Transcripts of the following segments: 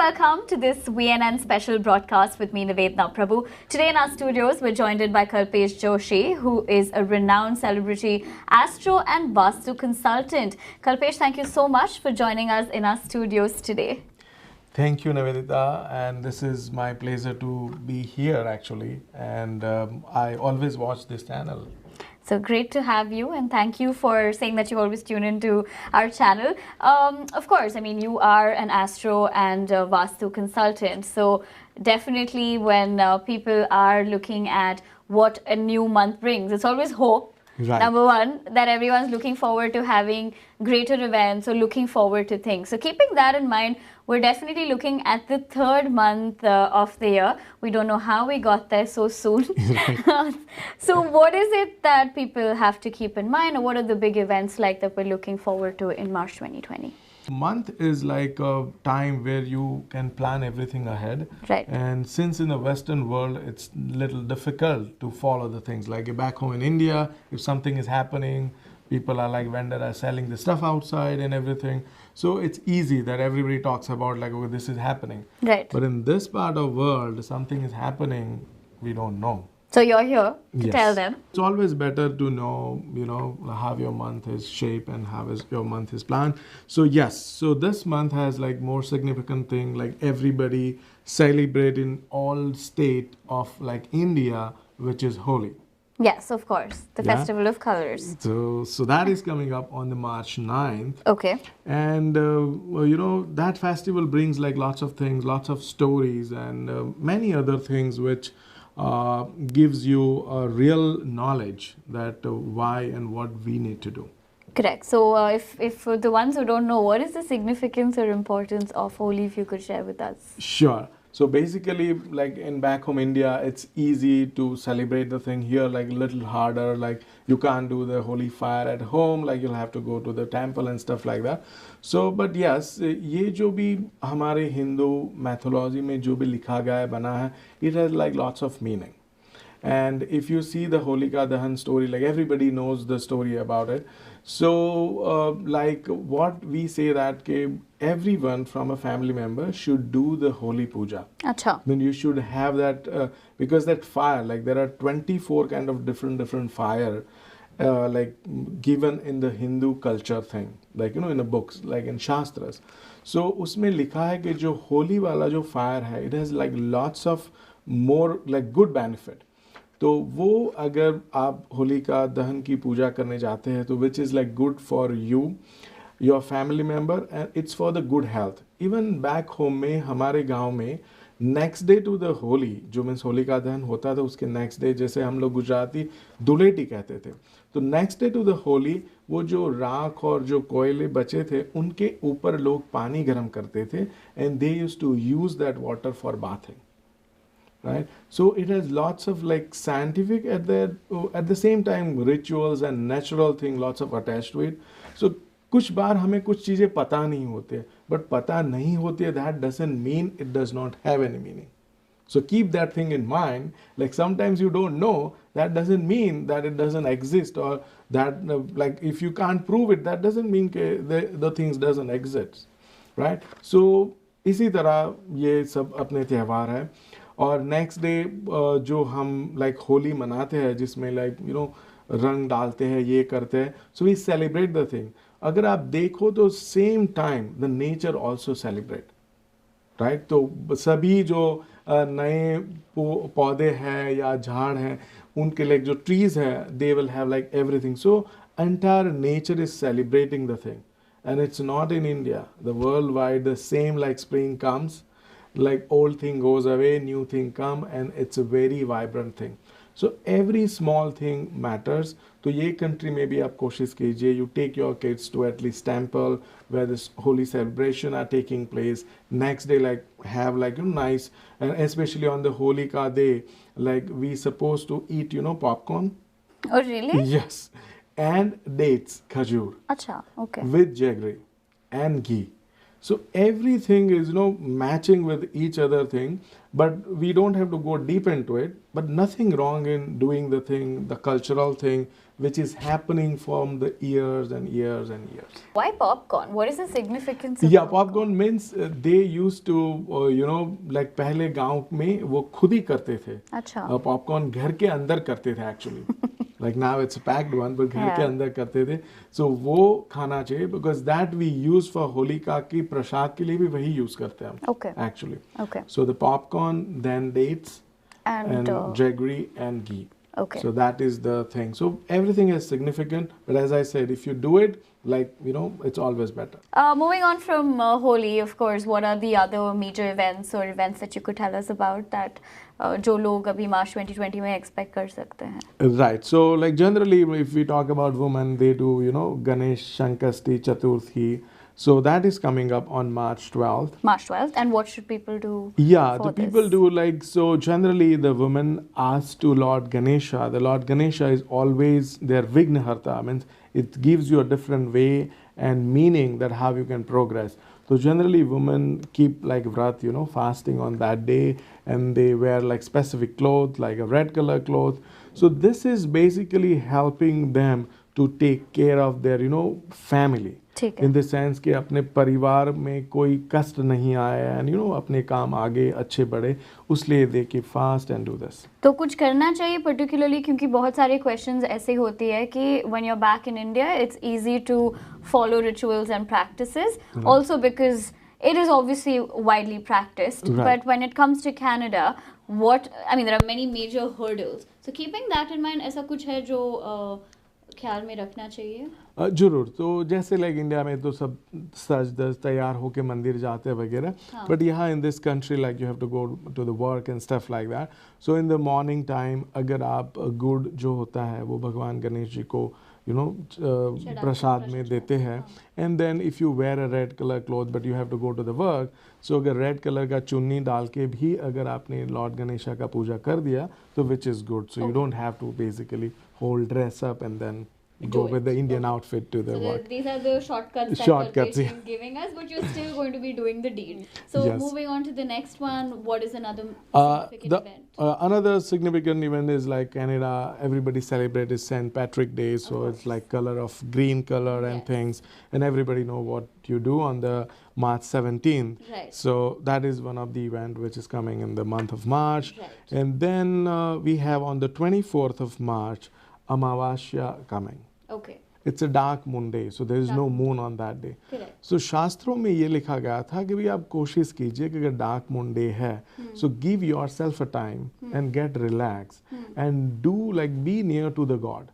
welcome to this VNN special broadcast with me, Nivedna Prabhu. Today in our studios, we're joined by Kalpesh Joshi, who is a renowned celebrity astro and Vastu consultant. Kalpesh, thank you so much for joining us in our studios today. Thank you, Nivedita, and this is my pleasure to be here actually, and I always watch this channel. So great to have you, and thank you for saying that you always tune into our channel. Of course, I mean, you are an astro and Vastu consultant, so definitely when people are looking at what a new month brings, it's always hope. Right. Number one, that everyone's looking forward to having greater events or looking forward to things. So keeping that in mind, we're definitely looking at the third month of the year. We don't know how we got there so soon. Right. So what is it that people have to keep in mind, or what are the big events like that we're looking forward to in March 2020? Month is like a time where you can plan everything ahead. Right. And since in the Western world, it's little difficult to follow the things. Like back home in India, if something is happening, people are like vendor are selling the stuff outside and everything. So it's easy that everybody talks about like, oh, this is happening. Right. But in this part of world, something is happening, we don't know. So you're here to Yes. tell them. It's always better to know, how your month is shaped and how your month is planned. So yes, so this month has like more significant thing, like everybody celebrate in all state of like India, which is Holi. Yes, of course. The Yeah. Festival of Colors. So that is coming up on the March 9th. Okay. And, that festival brings like lots of things, lots of stories and many other things which gives you a real knowledge that why and what we need to do. Correct. So if for the ones who don't know, what is the significance or importance of Holi, if you could share with us? Sure. So basically, like in back home India, it's easy to celebrate the thing. Here, like a little harder. Like you can't do the holy fire at home. Like you'll have to go to the temple and stuff like that. So, but yes, ये जो भी हमारे Hindu mythology में जो भी लिखा गया है बना है, it has like lots of meaning. And if you see the Holika Dahan story, like everybody knows the story about it. So, like what we say that everyone from a family member should do the holy puja. Acha. Then you should have that because that fire, like there are 24 kind of different fire, like given in the Hindu culture thing, like in the books, like in Shastras. So उसमें लिखा है कि जो holy वाला जो fire है, it has like lots of more like good benefit. तो वो अगर आप होलिका दहन की पूजा करने जाते हैं तो which is like good for you your family member and it's for the good health. Even back home में हमारे गांव में next day to the Holi जो मीन्स होलिका दहन होता था उसके नेक्स्ट डे जैसे हम लोग गुजराती दुलेटी कहते थे, तो next day to the Holi वो जो राख और जो कोयले बचे थे उनके ऊपर लोग पानी गर्म करते थे and they used to use that water for bathing. Right, so it has lots of like scientific at the same time rituals and natural thing lots of attached to it. So कुछ बार हमें कुछ चीजें पता नहीं होते, but पता नहीं होते that doesn't mean it does not have any meaning. So keep that thing in mind. Like sometimes you don't know, that doesn't mean that it doesn't exist, or that like if you can't prove it, that doesn't mean the things doesn't exist, right? So इसी तरह ये सब अपने त्यौहार है. और next day जो हम लाइक होली मनाते हैं जिसमें लाइक रंग डालते हैं ये करते हैं, so we celebrate the thing. अगर आप देखो तो same time the nature also celebrate, right. तो सभी जो नए पौधे हैं या झाड़ हैं उनके लाइक जो ट्रीज है they will have like everything. So entire nature is celebrating the thing and it's not in India. The world wide the same like spring comes, like old thing goes away, new thing come, and it's a very vibrant thing. So every small thing matters. तो ये country में भी आप कोशिश कीजिए, you take your kids to at least temple where this holy celebration are taking place. Next day like have like nice, and especially on the Holika day, like we supposed to eat popcorn. Oh really? Yes, and dates, khajur. Acha. Okay. With jaggery and ghee. So everything is, matching with each other thing, but we don't have to go deep into it. But nothing wrong in doing the thing, the cultural thing, which is happening from the years and years and years. Why popcorn? What is the significance of Yeah, popcorn means they used to, like पहले गांव में वो खुद ही करते थे. अच्छा. Popcorn घर के अंदर करते थे actually. Like now it's a packed one, but घर के Yeah. अंदर करते थे. So वो खाना चाहिए because that we use for Holika की प्रसाद के लिए भी वही use करते हैं हम. Okay. Actually. Okay. So the popcorn, then dates, And jaggery and ghee. okay. So that is the thing. So everything is significant, but as I said, if you do it, like, it's always better. Moving on from Holi, of course, what are the other major events or events that you could tell us about that जो लोग अभी March 2020 में expect कर सकते हैं? Right. So, like generally, if we talk about women, they do, Ganesh Shankasti Chaturthi. So that is coming up on March 12th. March 12th. And what should people do? Yeah, for the people this? do like, so generally the women ask to Lord Ganesha. The Lord Ganesha is always their Vignaharta. Means it gives you a different way and meaning that how you can progress. So generally women keep like vrat, fasting on that day, and they wear like specific clothes, like a red color cloth. So this is basically helping them to take care of their, family. ठीक है. In the sense कि अपने परिवार में कोई कष्ट नहीं आए and अपने काम आगे अच्छे बढ़े, उसलिए they keep fast and do this. तो कुछ करना चाहिए particularly क्योंकि बहुत सारे questions ऐसे होती है कि when you're back in India it's easy to follow rituals and practices also because it is obviously widely practiced, Right. but when it comes to Canada there are many major hurdles, so keeping that in mind ऐसा कुछ है जो ख्याल में रखना चाहिए? जरूर. तो जैसे लाइक इंडिया में तो सब सज धज तैयार होके मंदिर जाते हैं वगैरह, बट यहाँ in this country like you have to go to the work and stuff like that. So in the morning time अगर आप गुड़ जो होता है वो भगवान गणेश जी को प्रसाद में देते हैं, and then if you wear a red colour cloth but you have to go to the work, so अगर रेड कलर का चुन्नी डाल के भी अगर आपने लॉर्ड गणेशा का पूजा कर दिया तो which is good. So you don't have to basically hold dress up and then go with the Indian outfit to the work. These are the shortcuts Shortcuts, that yeah. you're giving us, but you're still going to be doing the deed. So Yes. moving on to the next one, what is another significant The event? another significant event is like Canada. Everybody celebrates St. Patrick Day, so it's like color of green color and Yes. things, and everybody know what you do on the March 17th. Right. So that is one of the event which is coming in the month of March, Right. and then we have on the 24th of March Amavasya coming. Okay. It's a dark moon day, so there is no moon on that day. Correct. So शास्त्रों में ये लिखा गया था कि भाई आप कोशिश कीजिए कि अगर डार्क मून डे है, so give yourself a time and get relaxed and do like be near to the God.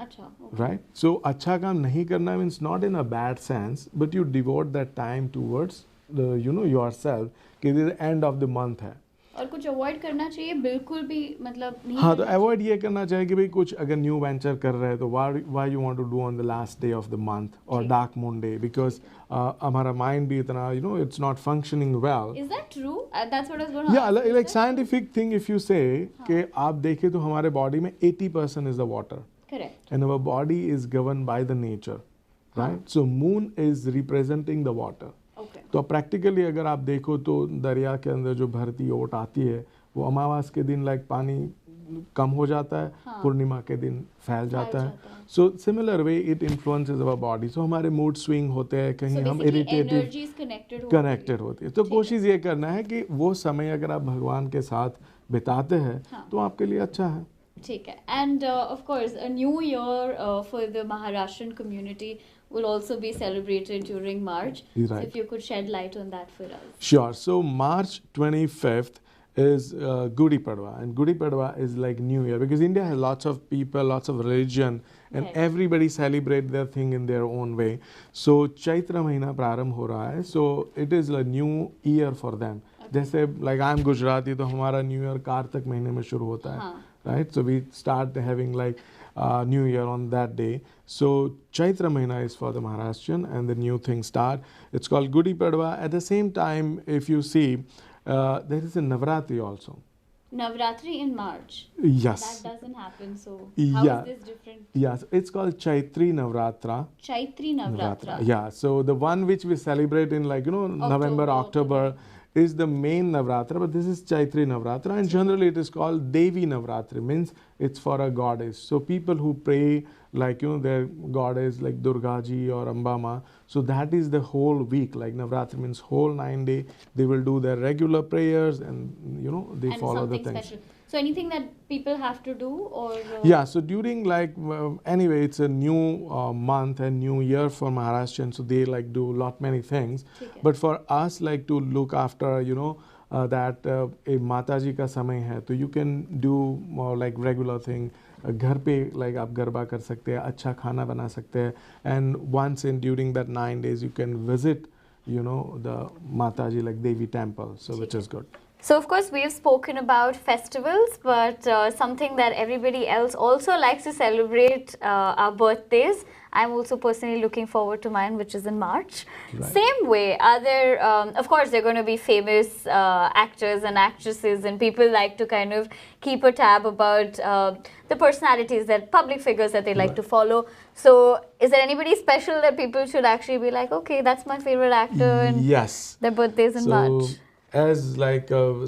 अच्छा. Right? So अच्छा काम नहीं करना means not in a bad sense, but you devote that time towards the yourself कि this is end of the month है. और कुछ avoid करना चाहिए बिल्कुल भी मतलब नहीं? हाँ, तो अवॉइड ये करना चाहिए कि भाई कुछ अगर न्यू वेंचर कर रहे हैं तो why you want to do on the last day of the month और डार्क मून डे, बिकॉज हमारा माइंड भी इतना it's not functioning well. Is that true? That's what I was gonna yeah like scientific thing if you say कि आप देखें तो हमारे body में 80% is the water. Correct. And our body is govern by the nature, right? So moon is representing the water. Okay. तो practically अगर आप देखो तो दरिया के अंदर जो भरती ओट आती है वो अमावस के दिन लाइक पानी कम हो जाता है, पूर्णिमा के दिन फैल जाता है. So similar way it influences our body. So हमारे मूड स्विंग होते हैं, कहीं हम इरिटेटिव कनेक्टेड होती है. तो कोशिश ये करना है कि वो समय अगर आप भगवान के साथ बिताते हैं तो आपके लिए अच्छा है. ठीक है. End of course a new year for the Maharashtrian community will also be celebrated during March. Right. So if you could shed light on that for us. Sure. So March 25th is Gudi Padwa, and Gudi Padwa is like New Year because India has lots of people, lots of religion, and Right. everybody celebrate their thing in their own way. So Chaitra महीना प्रारंभ हो रहा है, so it is a new year for them. जैसे like I'm Gujarati तो हमारा New Year Kartik महीने में शुरू होता है, right? So we start having like New Year on that day. So Chaitra Mahina is for the Maharashtrian and the new thing start. It's called Gudi Padwa. At the same time, if you see, there is a Navratri also. Navratri in March. Yes. That doesn't happen. So Yeah. is this different? Yes, it's called Chaitri Navratra. Chaitri Navratra. Yeah, so the one which we celebrate in November, October is the main Navratra, but this is Chaitri Navratra, and generally it is called Devi Navratri, means it's for a goddess. So people who pray their goddess like Durga Ji or Ambama, so that is the whole week. Like Navratri means whole 9 day. They will do their regular prayers and they follow the things. Special. So anything that people have to do, or yeah, so during anyway, it's a new month and new year for Maharashtrian, so they do lot many things. But for us, to look after that a Mataji ka samay hai, so you can do more regular thing. घर पे आप गरबा कर सकते हैं, अच्छा खाना बना सकते हैं, and once in during that 9 days you can visit the Mataji Devi temple, so which is good. So of course we've spoken about festivals, but something that everybody else also likes to celebrate our birthdays. I'm also personally looking forward to mine, which is in March. Right. Same way, of course, there are going to be famous actors and actresses, and people like to kind of keep a tab about the personalities, that public figures that they like to follow. So is there anybody special that people should actually be like, okay, that's my favorite actor, and yes, their birthdays in March? As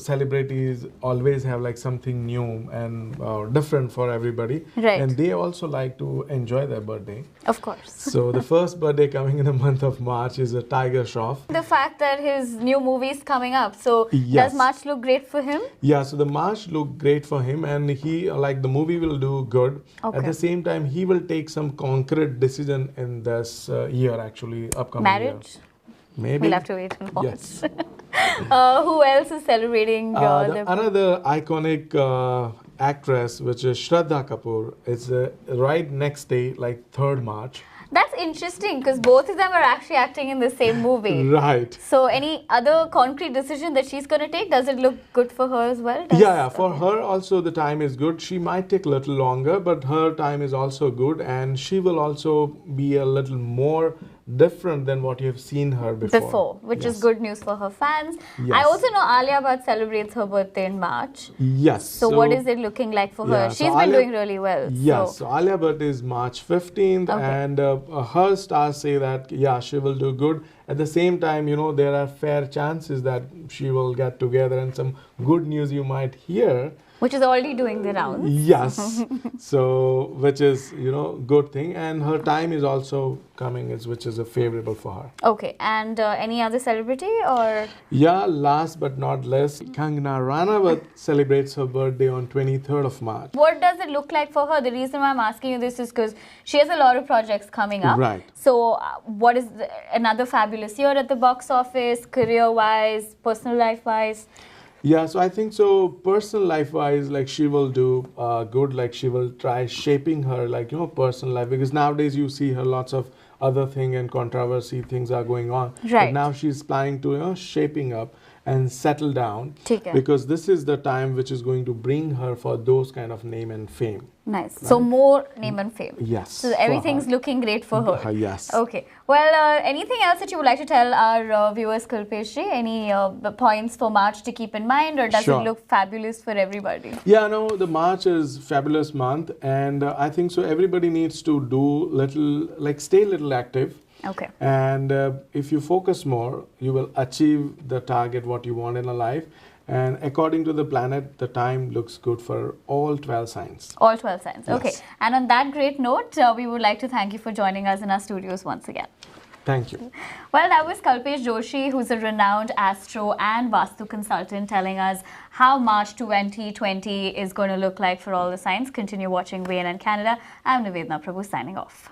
celebrities always have something new and different for everybody, right, and they also like to enjoy their birthday, of course. So the first birthday coming in the month of March is a Tiger Shroff. The fact that his new movie is coming up, so yes, does March look great for him? Yeah, so the March look great for him, and he the movie will do good. Okay. At the same time, he will take some concrete decision in this year, actually upcoming marriage year. Maybe we'll have to wait and watch. Yes. Who else is celebrating? Another iconic actress, which is Shraddha Kapoor, is right next day, 3rd March. That's interesting because both of them are actually acting in the same movie. Right. So any other concrete decision that she's going to take, does it look good for her as well? Yeah, for her also the time is good. She might take a little longer, but her time is also good, and she will also be a little more different than what you have seen her before. Which is good news for her fans. Yes. I also know Alia Bhatt celebrates her birthday in March. Yes. So what is it looking like for her? She's been doing really well. Yes. So Alia Bhatt is March 15th, and her stars say that she will do good. At the same time, there are fair chances that she will get together, and some good news you might hear. Which is already doing the rounds. Yes. So, which is, good thing. And her time is also coming, which is favorable for her. Okay. And any other celebrity or? Yeah, last but not least, Kangana Ranaut celebrates her birthday on 23rd of March. What does it look like for her? The reason why I'm asking you this is because she has a lot of projects coming up. Right. So, what is another fabulous year at the box office, career-wise, personal life-wise? Yeah, so I think so personal life-wise, she will do good, she will try shaping her, personal life, because nowadays you see her lots of other thing and controversy things are going on. Right. But now she's planning to, shaping up and settle down, Okay, because this is the time which is going to bring her for those kind of name and fame. Nice. Right? So more name and fame. Yes. So everything's looking great for her. Yes. Okay. Well, anything else that you would like to tell our viewers, Kalpesh ji? Any points for March to keep in mind, or does it look fabulous for everybody? Yeah, no, the March is fabulous month, and I think so everybody needs to do little, stay a little active. Okay. And if you focus more, you will achieve the target what you want in a life. And according to the planet, the time looks good for all 12 signs. All 12 signs. Yes. Okay. And on that great note, we would like to thank you for joining us in our studios once again. Thank you. Well, that was Kalpesh Joshi, who's a renowned astro and Vastu consultant, telling us how March 2020 is going to look like for all the signs. Continue watching VNN Canada. I'm Nivedna Prabhu signing off.